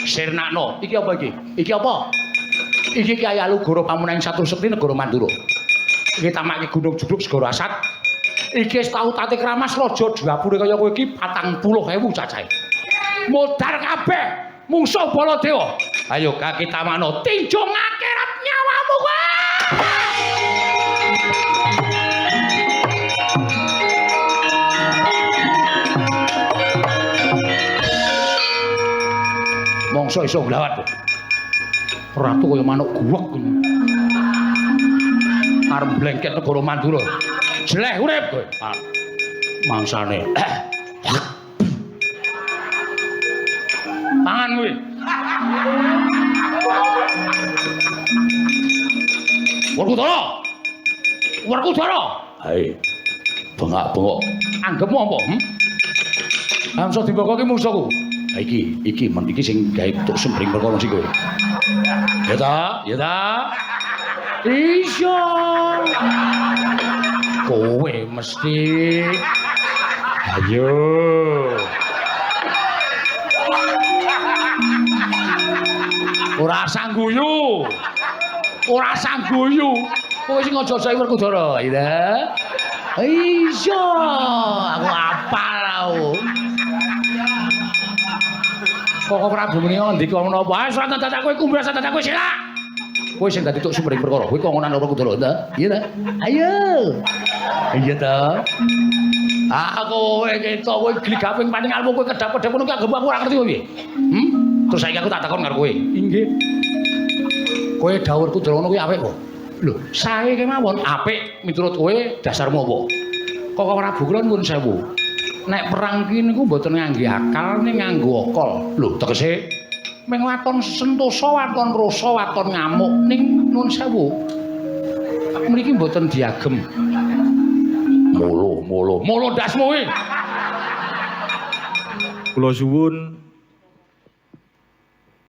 Sirnakno. Iki apa iki? Iki apa? Iki Kyai Alugoro Pamunaing Satu Sekti Negara Mandura. Iki tamake Gunung Juduk Segara Asat. Iki tau tate kramas raja dapure kaya kowe iki 40.000 cacahe. Modar kabeh mungsuh Baladewa. Ayo kaki tamano tinju ngakirat nyawamu kowe. Mongso iso glawat. Ratu kaya manuk guwek. Arep blengket negara Mandura. Jeleh urip kowe. Mangsane. Pangan kowe. Werkudara. Werkudara. Hai. Bengak-bengok. Anggepmu apa? Amsa diboko ki mungsuhku. Iki sing gawe tuk sembring perkara sing kowe. Ya ta? Ya ta? Iya. Kowe mesti. Ayo. Ora sangguyu. Ora sangguyu. Kowe sing aja sae Werkudara, ya. Iya, aku apal aku. Kok Prabu muni ndika menapa? Wis ora dadak kowe kumbras dadak kowe sila. Kowe sing dadi tuk sumring perkara, kowe kongonan Werkudara ta? Iya ta? Ayo. Iya ta? Kowe ketok kowe gligaping paning almu kowe kedap-kedap ngono ki anggap aku ora ngerti kowe piye? Terus saiki aku tak takon karo kowe. Inggih. Kowe dawuh Werkudara ngono kuwi apik kok. Lho, sae kemawon apik miturut kowe dasarmu apa? Kok Prabu kula nuwun sewu. Nek perang ki niku mboten ngangge akal ning nganggo okol. Lho, tegese meng waton sentosa, waton rasa, waton ngamuk ning nuwun sewu. Mriki mboten diagem. Molo dasmu kuwi. Kula suwun